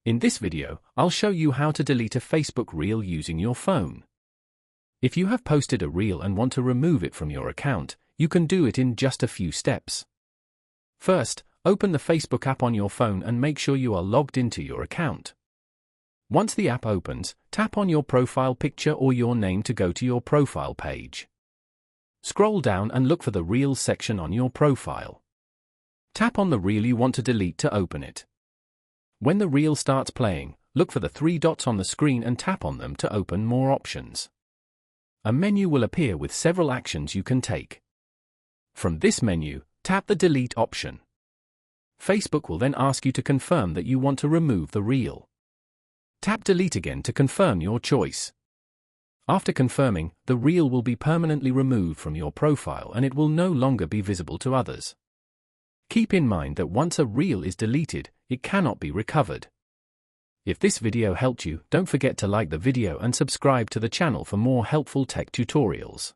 In this video, I'll show you how to delete a Facebook reel using your phone. If you have posted a reel and want to remove it from your account, you can do it in just a few steps. First, open the Facebook app on your phone and make sure you are logged into your account. Once the app opens, tap on your profile picture or your name to go to your profile page. Scroll down and look for the Reels section on your profile. Tap on the reel you want to delete to open it. When the reel starts playing, look for the three dots on the screen and tap on them to open more options. A menu will appear with several actions you can take. From this menu, tap the Delete option. Facebook will then ask you to confirm that you want to remove the reel. Tap Delete again to confirm your choice. After confirming, the reel will be permanently removed from your profile and it will no longer be visible to others. Keep in mind that once a reel is deleted, it cannot be recovered. If this video helped you, don't forget to like the video and subscribe to the channel for more helpful tech tutorials.